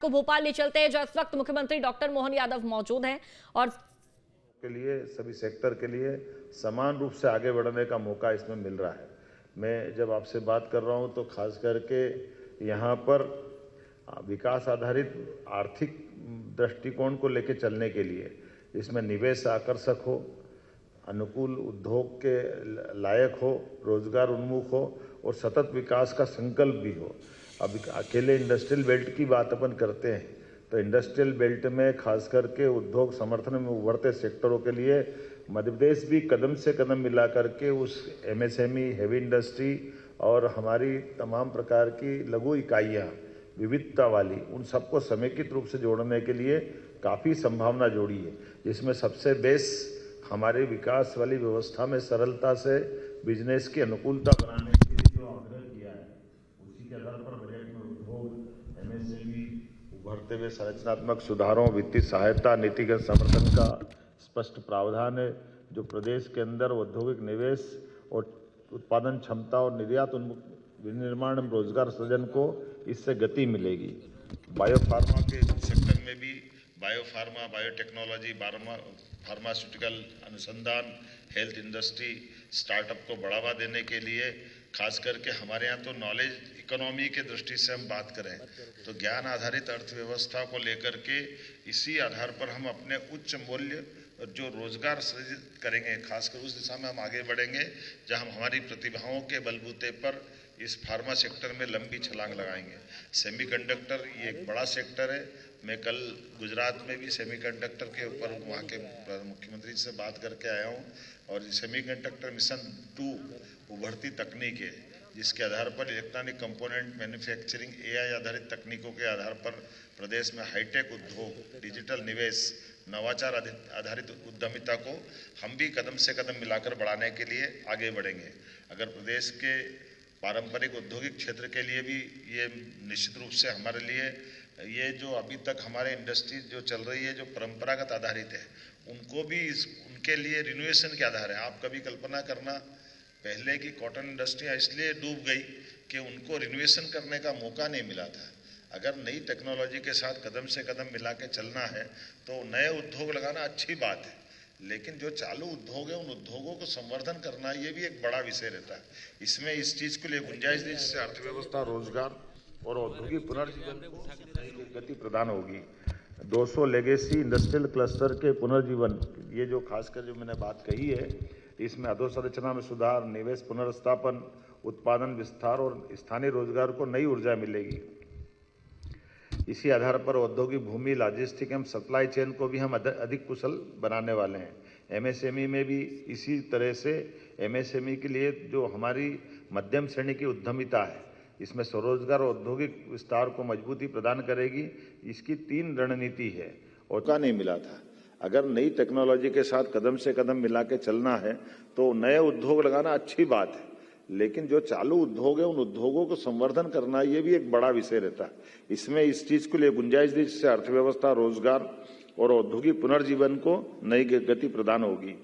को भोपाल ले चलते हैं, जहां इस वक्त मुख्यमंत्री डॉक्टर मोहन यादव मौजूद हैं और के लिए सभी सेक्टर के लिए समान रूप से आगे बढ़ने का मौका इसमें मिल रहा है। मैं जब आपसे बात कर रहा हूं तो खास करके यहाँ पर विकास आधारित आर्थिक दृष्टिकोण को लेकर चलने के लिए इसमें निवेश आकर्षक हो, अनुकूल उद्योग के लायक हो, रोजगार उन्मुख हो और सतत विकास का संकल्प भी हो। अब अकेले इंडस्ट्रियल बेल्ट की बात अपन करते हैं तो इंडस्ट्रियल बेल्ट में खास करके उद्योग समर्थन में उभरते सेक्टरों के लिए मध्य प्रदेश भी कदम से कदम मिला करके उस एमएसएमई, हेवी इंडस्ट्री और हमारी तमाम प्रकार की लघु इकाइयाँ विविधता वाली उन सबको समेकित रूप से जोड़ने के लिए काफ़ी संभावना जोड़ी है, जिसमें सबसे बेस हमारे विकास वाली व्यवस्था में सरलता से बिजनेस की अनुकूलता बनाने के लिए जो आग्रह किया है, उसी के आधार पर बजट में उद्योग, एमएसएमई, उभरते हुए संरचनात्मक सुधारों, वित्तीय सहायता, नीतिगत समर्थन का स्पष्ट प्रावधान है, जो प्रदेश के अंदर औद्योगिक निवेश और उत्पादन क्षमता और निर्यात उन्मुख विनिर्माण एवं रोजगार सृजन को इससे गति मिलेगी। बायोफार्मा के सेक्टर में भी बायोफार्मा, बायोटेक्नोलॉजी, फार्मास्यूटिकल अनुसंधान, हेल्थ इंडस्ट्री, स्टार्टअप को बढ़ावा देने के लिए खास करके हमारे यहाँ तो नॉलेज इकोनॉमी के दृष्टि से हम बात करें तो ज्ञान आधारित अर्थव्यवस्था को लेकर के इसी आधार पर हम अपने उच्च मूल्य जो रोजगार सृजित करेंगे, खासकर उस दिशा में हम आगे बढ़ेंगे जहां हम हमारी प्रतिभाओं के बलबूते पर इस फार्मा सेक्टर में लंबी छलांग लगाएंगे। सेमीकंडक्टर ये एक बड़ा सेक्टर है। मैं कल गुजरात में भी सेमीकंडक्टर के ऊपर वहाँ के मुख्यमंत्री से बात करके आया हूँ और सेमीकंडक्टर मिशन 2 उभरती तकनीक है, जिसके आधार पर इलेक्ट्रॉनिक कंपोनेंट मैन्युफैक्चरिंग एआई आधारित तकनीकों के आधार पर प्रदेश में हाईटेक उद्योग, डिजिटल निवेश, नवाचार आधारित उद्यमिता को हम भी कदम से कदम मिलाकर बढ़ाने के लिए आगे बढ़ेंगे। अगर प्रदेश के पारंपरिक औद्योगिक क्षेत्र के लिए भी ये निश्चित रूप से हमारे लिए ये जो अभी तक हमारे इंडस्ट्री जो चल रही है, जो परंपरागत आधारित है, उनको भी उनके लिए रिनोवेशन के आधार है। आप कभी कल्पना करना, पहले की कॉटन इंडस्ट्रियाँ इसलिए डूब गई कि उनको रिनोवेशन करने का मौका नहीं मिला था। अगर नई टेक्नोलॉजी के साथ कदम से कदम मिला के चलना है तो नए उद्योग लगाना अच्छी बात है, लेकिन जो चालू उद्योग है उन उद्योगों को संवर्धन करना ये भी एक बड़ा विषय रहता है। इसमें इस चीज़ के लिए गुंजाइश दी जिससे अर्थव्यवस्था, रोजगार और औद्योगिक पुनर्जीवन को गति प्रदान होगी। 200 लेगेसी इंडस्ट्रियल क्लस्टर के पुनर्जीवन, ये जो खासकर जो मैंने बात कही है, इसमें अधोसंरचना में सुधार, निवेश पुनर्स्थापन, उत्पादन विस्तार और स्थानीय रोजगार को नई ऊर्जा मिलेगी। इसी आधार पर औद्योगिक भूमि, लॉजिस्टिक एवं सप्लाई चेन को भी हम अधिक कुशल बनाने वाले हैं। एमएसएमई में भी इसी तरह से एमएसएमई के लिए जो हमारी मध्यम श्रेणी की उद्यमिता है, इसमें स्वरोजगार और औद्योगिक विस्तार को मजबूती प्रदान करेगी। इसकी 3 रणनीति है और का नहीं मिला था। अगर नई टेक्नोलॉजी के साथ कदम से कदम मिला के चलना है तो नए उद्योग लगाना अच्छी बात है, लेकिन जो चालू उद्योग है उन उद्योगों को संवर्धन करना ये भी एक बड़ा विषय रहता है। इसमें इस चीज के लिए गुंजाइश दी जिससे अर्थव्यवस्था, रोजगार और औद्योगिक पुनर्जीवन को नई गति प्रदान होगी।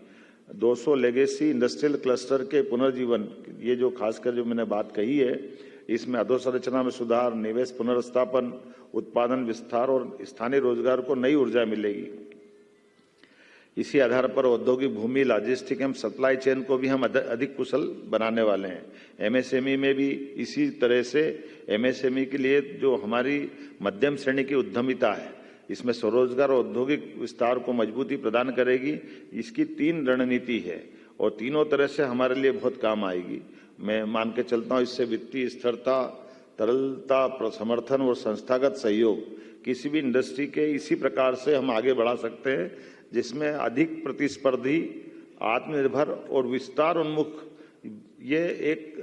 200 लेगेसी इंडस्ट्रियल क्लस्टर के पुनर्जीवन, ये जो खासकर जो मैंने बात कही है, इसमें अधोसंरचना में सुधार, निवेश पुनर्स्थापन, उत्पादन विस्तार और स्थानीय रोजगार को नई ऊर्जा मिलेगी। इसी आधार पर औद्योगिक भूमि, लॉजिस्टिक एवं सप्लाई चेन को भी हम अधिक कुशल बनाने वाले हैं। एमएसएमई में भी इसी तरह से एमएसएमई के लिए जो हमारी मध्यम श्रेणी की उद्यमिता है, इसमें स्वरोजगार और औद्योगिक विस्तार को मजबूती प्रदान करेगी। इसकी 3 रणनीति है और तीनों तरह से हमारे लिए बहुत काम आएगी। मैं मान के चलता हूँ इससे वित्तीय स्थिरता, तरलता, समर्थन और संस्थागत सहयोग किसी भी इंडस्ट्री के इसी प्रकार से हम आगे बढ़ा सकते हैं, जिसमें अधिक प्रतिस्पर्धी, आत्मनिर्भर और विस्तार उन्मुख ये एक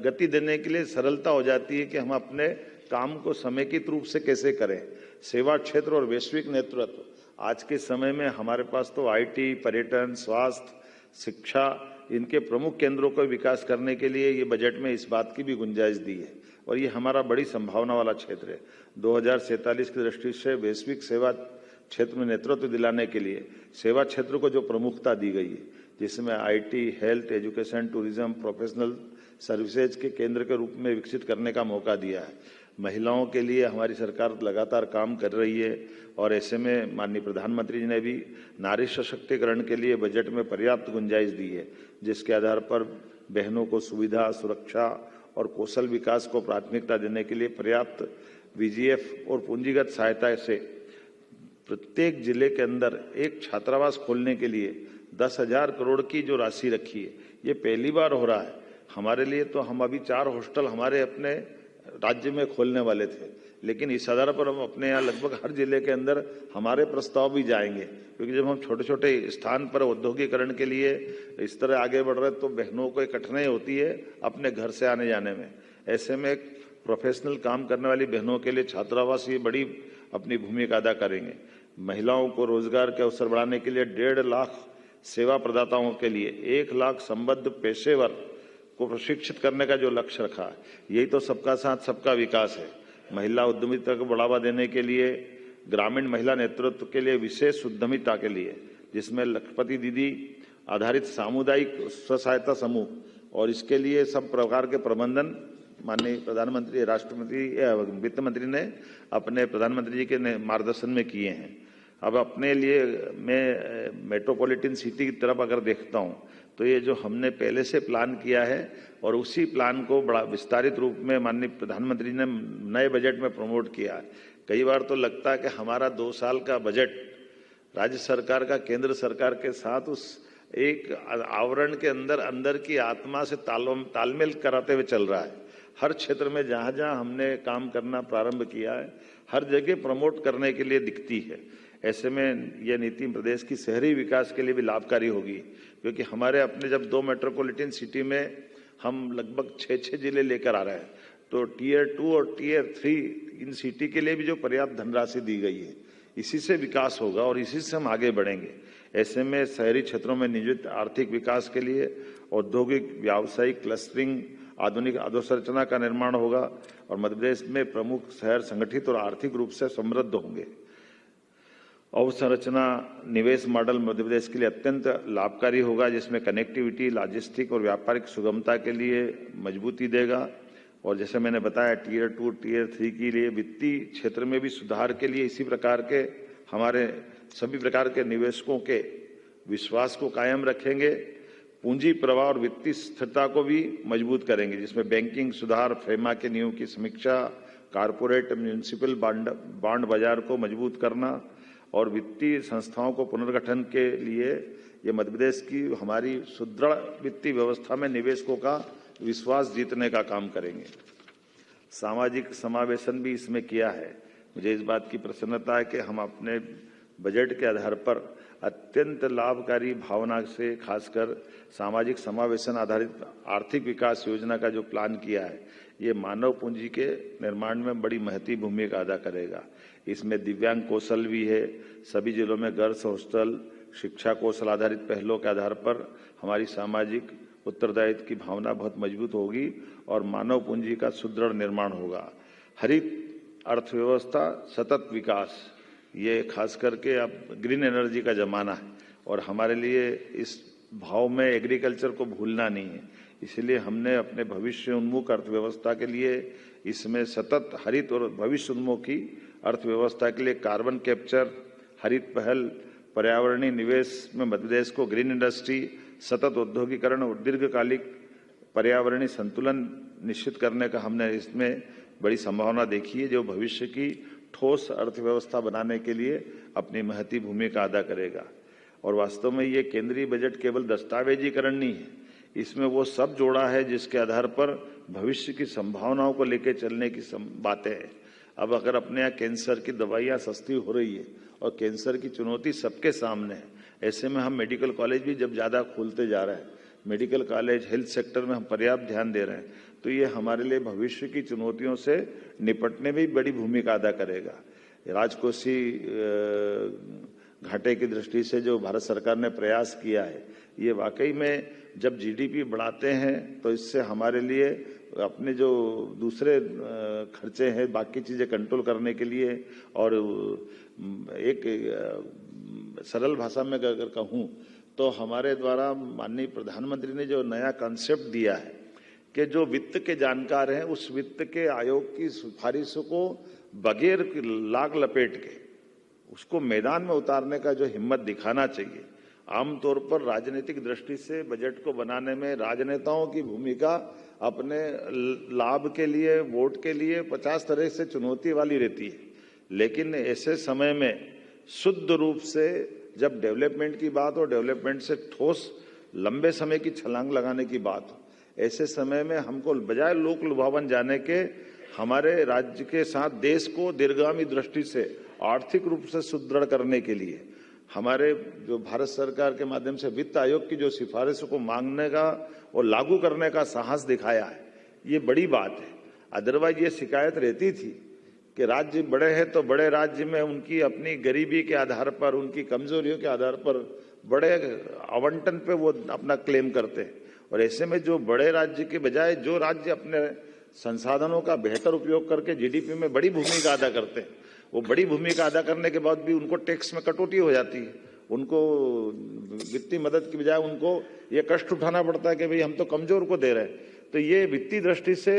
गति देने के लिए सरलता हो जाती है कि हम अपने काम को समेकित रूप से कैसे करें। सेवा क्षेत्र और वैश्विक नेतृत्व, आज के समय में हमारे पास तो आईटी, पर्यटन, स्वास्थ्य, शिक्षा, इनके प्रमुख केंद्रों को विकास करने के लिए ये बजट में इस बात की भी गुंजाइश दी है और ये हमारा बड़ी संभावना वाला क्षेत्र है। 2047 की दृष्टि से वैश्विक सेवा क्षेत्र में नेतृत्व दिलाने के लिए सेवा क्षेत्र को जो प्रमुखता दी गई है, जिसमें IT, health, education, tourism, professional services के केंद्र के रूप में विकसित करने का मौका दिया है। महिलाओं के लिए हमारी सरकार लगातार काम कर रही है और ऐसे में माननीय प्रधानमंत्री जी ने भी नारी सशक्तिकरण के लिए बजट में पर्याप्त गुंजाइश दी है, जिसके आधार पर बहनों को सुविधा, सुरक्षा और कौशल विकास को प्राथमिकता देने के लिए पर्याप्त वीजीएफ और पूंजीगत सहायता से प्रत्येक जिले के अंदर एक छात्रावास खोलने के लिए 10,000 करोड़ की जो राशि रखी है, ये पहली बार हो रहा है हमारे लिए। तो हम अभी 4 हॉस्टल हमारे अपने राज्य में खोलने वाले थे, लेकिन इस आधार पर हम अपने यहाँ लगभग हर जिले के अंदर हमारे प्रस्ताव भी जाएंगे, क्योंकि जब हम छोटे छोटे स्थान पर औद्योगिकरण के लिए इस तरह आगे बढ़ रहे हैं तो बहनों को कठिनाई होती है अपने घर से आने जाने में। ऐसे में प्रोफेशनल काम करने वाली बहनों के लिए छात्रावास ये बड़ी अपनी भूमिका अदा करेंगे। महिलाओं को रोजगार के अवसर बढ़ाने के लिए 1.5 लाख सेवा प्रदाताओं के लिए 1 लाख संबद्ध पेशेवर को प्रशिक्षित करने का जो लक्ष्य रखा है, यही तो सबका साथ सबका विकास है। महिला उद्यमिता को बढ़ावा देने के लिए ग्रामीण महिला नेतृत्व के लिए विशेष उद्यमिता के लिए, जिसमें लखपति दीदी आधारित सामुदायिक स्व सहायता समूह और इसके लिए सब प्रकार के प्रबंधन माननीय प्रधानमंत्री राष्ट्रपति वित्त मंत्री ने अपने प्रधानमंत्री जी के मार्गदर्शन में किए हैं। अब अपने लिए मैं मेट्रोपॉलिटन सिटी की तरफ अगर देखता हूं तो ये जो हमने पहले से प्लान किया है और उसी प्लान को बड़ा विस्तारित रूप में माननीय प्रधानमंत्री ने नए बजट में प्रमोट किया है। कई बार तो लगता है कि हमारा 2 साल का बजट राज्य सरकार का केंद्र सरकार के साथ उस एक आवरण के अंदर की आत्मा से तालमेल कराते हुए चल रहा है। हर क्षेत्र में जहां जहां हमने काम करना प्रारंभ किया है, हर जगह प्रमोट करने के लिए दिखती है। ऐसे में यह नीति प्रदेश की शहरी विकास के लिए भी लाभकारी होगी, क्योंकि हमारे अपने जब 2 मेट्रोपॉलिटन सिटी में हम लगभग 6 जिले लेकर आ रहे हैं, तो टियर 2 और टियर 3 इन सिटी के लिए भी जो पर्याप्त धनराशि दी गई है, इसी से विकास होगा और इसी से हम आगे बढ़ेंगे। ऐसे में शहरी क्षेत्रों में नियोजित आर्थिक विकास के लिए औद्योगिक व्यावसायिक क्लस्टरिंग, आधुनिक अधोसंरचना का निर्माण होगा और मध्य प्रदेश में प्रमुख शहर संगठित और आर्थिक रूप से समृद्ध होंगे। अवसंरचना निवेश मॉडल मध्य प्रदेश के लिए अत्यंत लाभकारी होगा, जिसमें कनेक्टिविटी, लॉजिस्टिक और व्यापारिक सुगमता के लिए मजबूती देगा। और जैसे मैंने बताया टियर 2, टियर 3 के लिए वित्तीय क्षेत्र में भी सुधार के लिए इसी प्रकार के हमारे सभी प्रकार के निवेशकों के विश्वास को कायम रखेंगे। पूंजी प्रवाह और वित्तीय स्थिरता को भी मजबूत करेंगे, जिसमें बैंकिंग सुधार, फेमा के नियमों की समीक्षा, कारपोरेट म्यूनिसिपल बॉन्ड बाजार को मजबूत करना और वित्तीय संस्थाओं को पुनर्गठन के लिए ये मध्य प्रदेश की हमारी सुदृढ़ वित्तीय व्यवस्था में निवेशकों का विश्वास जीतने का काम करेंगे। सामाजिक समावेशन भी इसमें किया है। मुझे इस बात की प्रसन्नता है कि हम अपने बजट के आधार पर अत्यंत लाभकारी भावना से खासकर सामाजिक समावेशन आधारित आर्थिक विकास योजना का जो प्लान किया है, ये मानव पूंजी के निर्माण में बड़ी महत्वपूर्ण भूमिका अदा करेगा। इसमें दिव्यांग कौशल भी है। सभी जिलों में गर्ल्स हॉस्टल, शिक्षा कौशल आधारित पहलों के आधार पर हमारी सामाजिक उत्तरदायित्व की भावना बहुत मजबूत होगी और मानव पूंजी का सुदृढ़ निर्माण होगा। हरित अर्थव्यवस्था, सतत विकास, ये खास करके अब ग्रीन एनर्जी का जमाना है और हमारे लिए इस भाव में एग्रीकल्चर को भूलना नहीं है। इसलिए हमने अपने भविष्य उन्मुख अर्थव्यवस्था के लिए इसमें सतत हरित और भविष्य उन्मुखी अर्थव्यवस्था के लिए कार्बन कैप्चर, हरित पहल, पर्यावरणीय निवेश में मध्य प्रदेश को ग्रीन इंडस्ट्री, सतत औद्योगिकरण और दीर्घकालिक पर्यावरणीय संतुलन निश्चित करने का हमने इसमें बड़ी संभावना देखी है, जो भविष्य की ठोस अर्थव्यवस्था बनाने के लिए अपनी महत्वपूर्ण भूमिका अदा करेगा। और वास्तव में ये केंद्रीय बजट केवल दस्तावेजीकरण नहीं है, इसमें वो सब जोड़ा है जिसके आधार पर भविष्य की संभावनाओं को लेकर चलने की बातें हैं। अब अगर अपने यहाँ कैंसर की दवाइयाँ सस्ती हो रही है और कैंसर की चुनौती सबके सामने है, ऐसे में हम मेडिकल कॉलेज भी जब ज़्यादा खोलते जा रहे हैं, मेडिकल कॉलेज, हेल्थ सेक्टर में हम पर्याप्त ध्यान दे रहे हैं, तो ये हमारे लिए भविष्य की चुनौतियों से निपटने में भी बड़ी भूमिका अदा करेगा। राजकोषीय घाटे की दृष्टि से जो भारत सरकार ने प्रयास किया है, ये वाकई में जब जीडीपी बढ़ाते हैं तो इससे हमारे लिए अपने जो दूसरे खर्चे हैं, बाकी चीज़ें कंट्रोल करने के लिए, और एक सरल भाषा में अगर कहूँ तो हमारे द्वारा माननीय प्रधानमंत्री ने जो नया कॉन्सेप्ट दिया है कि जो वित्त के जानकार हैं उस वित्त के आयोग की सिफारिशों को बगैर लाग लपेट के उसको मैदान में उतारने का जो हिम्मत दिखाना चाहिए। आमतौर पर राजनीतिक दृष्टि से बजट को बनाने में राजनेताओं की भूमिका अपने लाभ के लिए, वोट के लिए 50 तरह से चुनौती वाली रहती है, लेकिन ऐसे समय में शुद्ध रूप से जब डेवलपमेंट की बात हो, डेवलपमेंट से ठोस लंबे समय की छलांग लगाने की बात हो, ऐसे समय में हमको बजाय लोक लुभावन जाने के हमारे राज्य के साथ देश को दीर्घगामी दृष्टि से आर्थिक रूप से सुदृढ़ करने के लिए हमारे जो भारत सरकार के माध्यम से वित्त आयोग की जो सिफारिशों को मांगने का और लागू करने का साहस दिखाया है, ये बड़ी बात है। अदरवाइज ये शिकायत रहती थी कि राज्य बड़े हैं तो बड़े राज्य में उनकी अपनी गरीबी के आधार पर, उनकी कमजोरियों के आधार पर बड़े आवंटन पे वो अपना क्लेम करते हैं, और ऐसे में जो बड़े राज्य के बजाय जो राज्य अपने संसाधनों का बेहतर उपयोग करके जीडीपी में बड़ी भूमिका अदा करते हैं, वो बड़ी भूमिका अदा करने के बाद भी उनको टैक्स में कटौती हो जाती है, उनको वित्तीय मदद की बजाय उनको ये कष्ट उठाना पड़ता है कि भाई हम तो कमजोर को दे रहे हैं। तो ये वित्तीय दृष्टि से,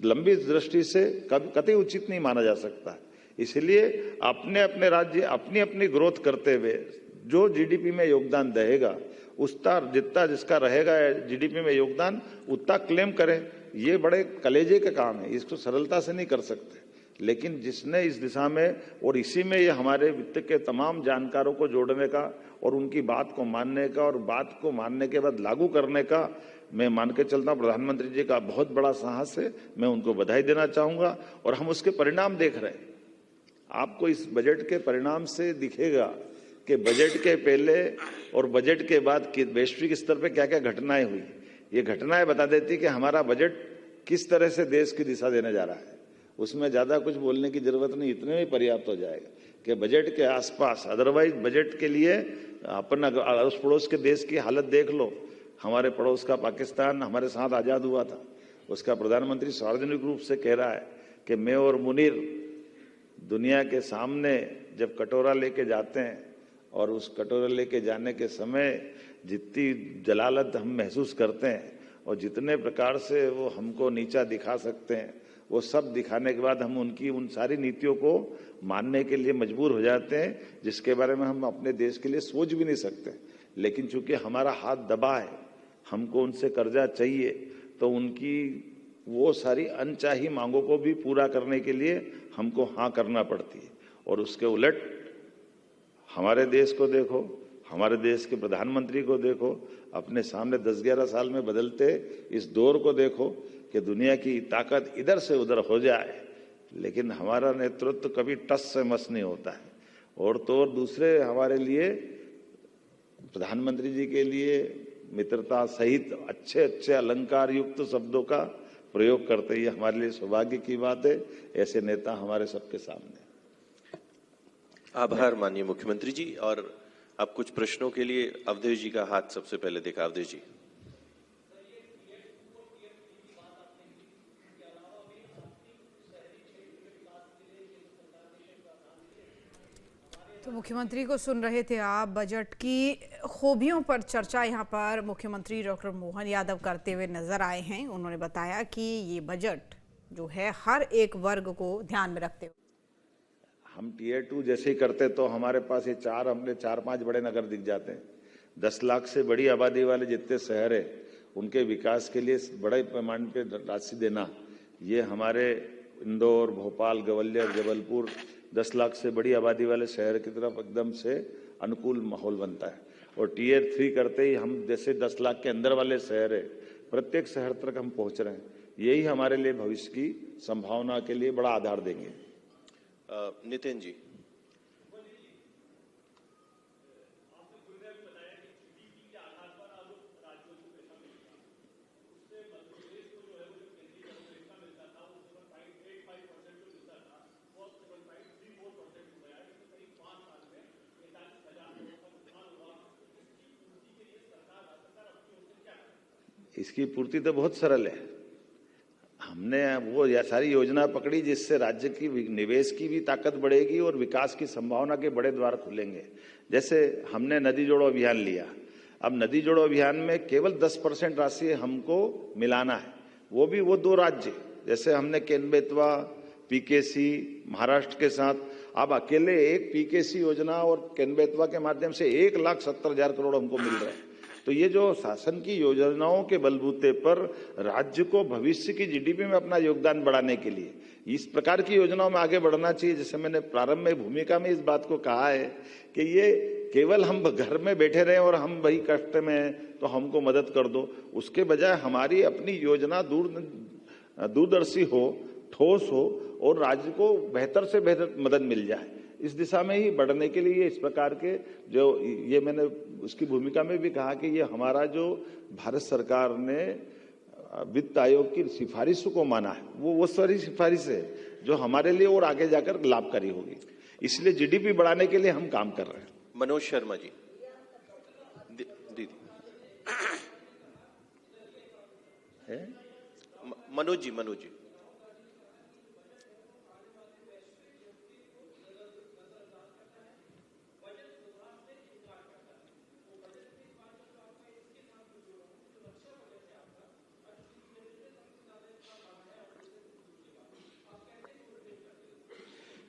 लंबी दृष्टि से कतई उचित नहीं माना जा सकता। इसलिए अपने अपने राज्य अपनी अपनी ग्रोथ करते हुए जो जीडीपी में योगदान देगा उसका जितना जिसका रहेगा जीडीपी में योगदान उतना क्लेम करें। ये बड़े कलेजे का काम है, इसको सरलता से नहीं कर सकते, लेकिन जिसने इस दिशा में और इसी में ये हमारे वित्त के तमाम जानकारों को जोड़ने का और उनकी बात को मानने का और बात को मानने के बाद लागू करने का मैं मान के चलता हूँ प्रधानमंत्री जी का बहुत बड़ा साहस है। मैं उनको बधाई देना चाहूंगा और हम उसके परिणाम देख रहे हैं। आपको इस बजट के परिणाम से दिखेगा कि बजट के पहले और बजट के बाद वैश्विक स्तर पर क्या क्या घटनाएं हुई। ये घटनाएं बता देती कि हमारा बजट किस तरह से देश की दिशा देने जा रहा है। उसमें ज्यादा कुछ बोलने की जरूरत नहीं, इतने में पर्याप्त हो जाएगा कि बजट के आसपास, अदरवाइज बजट के लिए अपन अड़ोस पड़ोस के देश की हालत देख लो। हमारे पड़ोस का पाकिस्तान हमारे साथ आजाद हुआ था, उसका प्रधानमंत्री सार्वजनिक रूप से कह रहा है कि मैं और मुनीर दुनिया के सामने जब कटोरा लेके जाते हैं और उस कटोरा लेके जाने के समय जितनी जलालत हम महसूस करते हैं और जितने प्रकार से वो हमको नीचा दिखा सकते हैं, वो सब दिखाने के बाद हम उनकी उन सारी नीतियों को मानने के लिए मजबूर हो जाते हैं, जिसके बारे में हम अपने देश के लिए सोच भी नहीं सकते। लेकिन चूंकि हमारा हाथ दबा है, हमको उनसे कर्जा चाहिए, तो उनकी वो सारी अनचाही मांगों को भी पूरा करने के लिए हमको हाँ करना पड़ती है। और उसके उलट हमारे देश को देखो, हमारे देश के प्रधानमंत्री को देखो, अपने सामने 10-11 साल में बदलते इस दौर को देखो कि दुनिया की ताकत इधर से उधर हो जाए, लेकिन हमारा नेतृत्व कभी टस से मस नहीं होता है। और तो और दूसरे हमारे लिए, प्रधानमंत्री जी के लिए मित्रता सहित अच्छे अच्छे अलंकार युक्त शब्दों का प्रयोग करते ही हमारे लिए सौभाग्य की बात है। ऐसे नेता हमारे सबके सामने। आभार माननीय मुख्यमंत्री जी। और अब कुछ प्रश्नों के लिए अवधेश जी का हाथ सबसे पहले देखा। अवधेश जी। तो मुख्यमंत्री को सुन रहे थे आप। बजट की खूबियों पर चर्चा यहाँ पर मुख्यमंत्री डॉक्टर मोहन यादव करते हुए नजर आए हैं। उन्होंने बताया कि ये बजट जो है हर एक वर्ग को ध्यान में रखते हुए, हम Tier 2 जैसे ही करते तो हमारे पास ये हमने 4-5 बड़े नगर दिख जाते हैं। 10 लाख से बड़ी आबादी वाले जितने शहर है उनके विकास के लिए बड़े पैमाने पे राशि देना, ये हमारे इंदौर, भोपाल, ग्वालियर, जबलपुर 10 लाख से बड़ी आबादी वाले शहर की तरफ एकदम से अनुकूल माहौल बनता है। और Tier 3 करते ही हम जैसे 10 लाख के अंदर वाले शहर है, प्रत्येक शहर तक हम पहुंच रहे हैं। यही हमारे लिए भविष्य की संभावना के लिए बड़ा आधार देंगे। नितिन जी। इसकी पूर्ति तो बहुत सरल है। हमने वो सारी योजना पकड़ी जिससे राज्य की निवेश की भी ताकत बढ़ेगी और विकास की संभावना के बड़े द्वार खुलेंगे। जैसे हमने नदी जोड़ो अभियान लिया। अब नदी जोड़ो अभियान में केवल 10% राशि हमको मिलाना है। वो भी वो 2 राज्य, जैसे हमने केन-बेतवा, पीकेसी महाराष्ट्र के साथ, अब अकेले एक पीकेसी योजना और केन-बेतवा के माध्यम से 1,70,000 करोड़ हमको मिल रहा है। तो ये जो शासन की योजनाओं के बलबूते पर राज्य को भविष्य की जीडीपी में अपना योगदान बढ़ाने के लिए इस प्रकार की योजनाओं में आगे बढ़ना चाहिए। जैसे मैंने प्रारंभ में भूमिका में इस बात को कहा है कि ये केवल हम घर में बैठे रहे और हम वही कष्ट में हैं तो हमको मदद कर दो, उसके बजाय हमारी अपनी योजना दूरदर्शी हो, ठोस हो और राज्य को बेहतर से बेहतर मदद मिल जाए। इस दिशा में ही बढ़ने के लिए इस प्रकार के जो ये मैंने उसकी भूमिका में भी कहा कि ये हमारा जो भारत सरकार ने वित्त आयोग की सिफारिश को माना है, वो सारी सिफारिश है जो हमारे लिए और आगे जाकर लाभकारी होगी। इसलिए जीडीपी बढ़ाने के लिए हम काम कर रहे हैं। मनोज शर्मा जी, दीदी मनोज जी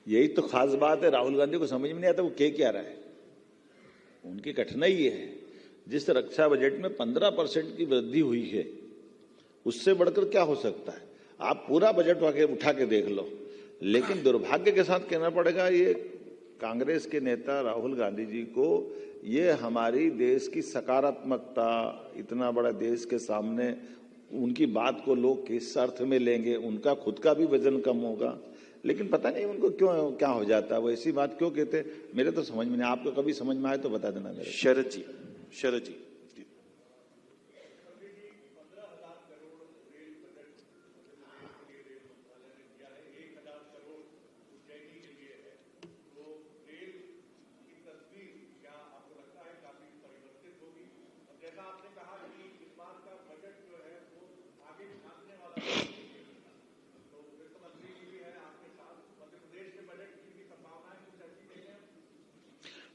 यही तो खास बात है, राहुल गांधी को समझ में नहीं आता वो क्या रहा है। उनकी कठिनाई ये है, जिस रक्षा बजट में 15% की वृद्धि हुई है उससे बढ़कर क्या हो सकता है। आप पूरा बजट उठा के देख लो, लेकिन दुर्भाग्य के साथ कहना पड़ेगा ये कांग्रेस के नेता राहुल गांधी जी को ये हमारी देश की सकारात्मकता, इतना बड़ा देश के सामने उनकी बात को लोग किस अर्थ में लेंगे, उनका खुद का भी वजन कम होगा, लेकिन पता नहीं उनको क्यों क्या हो जाता है, वो ऐसी बात क्यों कहते, मेरे तो समझ में नहीं। आपको कभी समझ में आए तो बता देना मेरे। शरद जी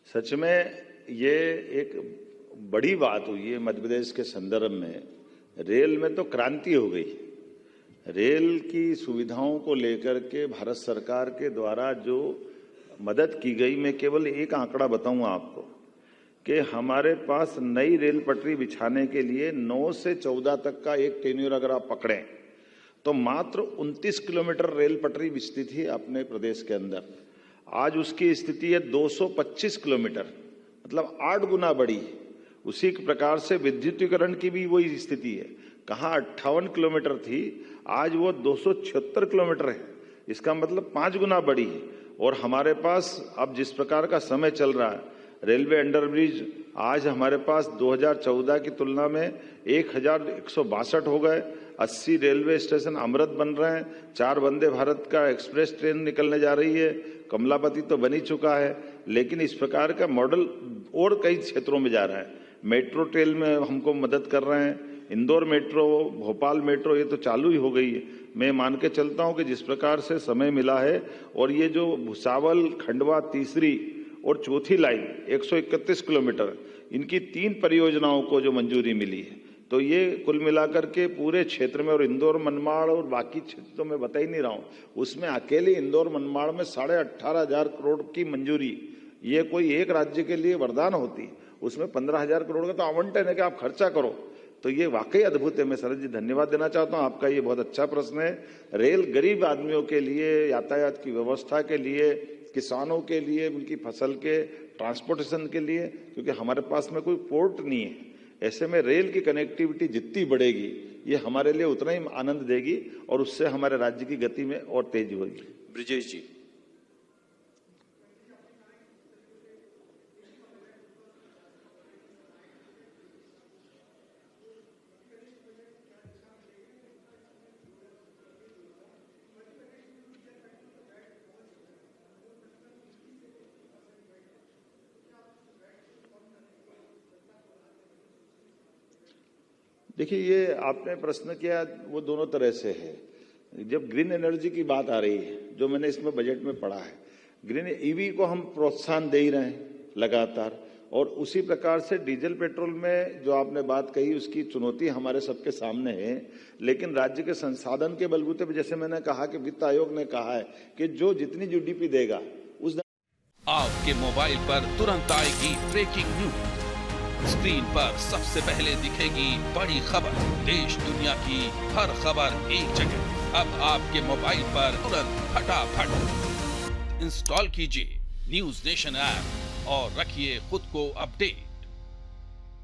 सच में ये एक बड़ी बात हुई है मध्य प्रदेश के संदर्भ में। रेल में तो क्रांति हो गई। रेल की सुविधाओं को लेकर के भारत सरकार के द्वारा जो मदद की गई, मैं केवल एक आंकड़ा बताऊंगा आपको कि हमारे पास नई रेल पटरी बिछाने के लिए 9 से 14 तक का एक टेन्योर अगर आप पकड़ें तो मात्र 29 किलोमीटर रेल पटरी बिछती थी अपने प्रदेश के अंदर। आज उसकी स्थिति है 225 किलोमीटर, मतलब 8 गुना बढ़ी। उसी प्रकार से विद्युतीकरण की भी वही स्थिति है। कहाँ 58 किलोमीटर थी, आज वो 276 किलोमीटर है। इसका मतलब 5 गुना बढ़ी है। और हमारे पास अब जिस प्रकार का समय चल रहा है, रेलवे अंडरब्रिज आज हमारे पास 2014 की तुलना में 1162 हो गए। 80 रेलवे स्टेशन अमृत बन रहे हैं। 4 वंदे भारत का एक्सप्रेस ट्रेन निकलने जा रही है। कमलापति तो बनी चुका है, लेकिन इस प्रकार का मॉडल और कई क्षेत्रों में जा रहा है। मेट्रो ट्रेन में हमको मदद कर रहे हैं। इंदौर मेट्रो, भोपाल मेट्रो, ये तो चालू ही हो गई है। मैं मान के चलता हूं कि जिस प्रकार से समय मिला है, और ये जो भुसावल खंडवा तीसरी और चौथी लाइन 131 किलोमीटर, इनकी 3 परियोजनाओं को जो मंजूरी मिली है, तो ये कुल मिलाकर के पूरे क्षेत्र में, और इंदौर मनमाड़ और बाकी क्षेत्र तो मैं बता ही नहीं रहा हूं, उसमें अकेले इंदौर मनमाड़ में 18,500 करोड़ की मंजूरी। ये कोई एक राज्य के लिए वरदान होती, उसमें 15,000 करोड़ का तो आवंटन है कि आप खर्चा करो। तो ये वाकई अद्भुत है। मैं शरद जी धन्यवाद देना चाहता हूं, आपका ये बहुत अच्छा प्रश्न है। रेल गरीब आदमियों के लिए, यातायात की व्यवस्था के लिए, किसानों के लिए, उनकी फसल के ट्रांसपोर्टेशन के लिए, क्योंकि हमारे पास में कोई पोर्ट नहीं है। ऐसे में रेल की कनेक्टिविटी जितनी बढ़ेगी, ये हमारे लिए उतना ही आनंद देगी और उससे हमारे राज्य की गति में और तेजी होगी। ब्रिजेश जी। देखिए, ये आपने प्रश्न किया वो दोनों तरह से है। जब ग्रीन एनर्जी की बात आ रही है, जो मैंने इसमें बजट में पढ़ा है, ग्रीन ईवी को हम प्रोत्साहन दे ही रहे हैं लगातार, और उसी प्रकार से डीजल पेट्रोल में जो आपने बात कही उसकी चुनौती हमारे सबके सामने है, लेकिन राज्य के संसाधन के बलबूते पर जैसे मैंने कहा कि वित्त आयोग ने कहा है कि जो जितनी जीडीपी देगा उस आपके मोबाइल पर तुरंत आएगी ब्रेकिंग न्यूज, स्क्रीन पर सबसे पहले दिखेगी बड़ी खबर, देश दुनिया की हर खबर एक जगह। अब आपके मोबाइल पर तुरंत फटाफट इंस्टॉल कीजिए न्यूज नेशन ऐप और रखिए खुद को अपडेट।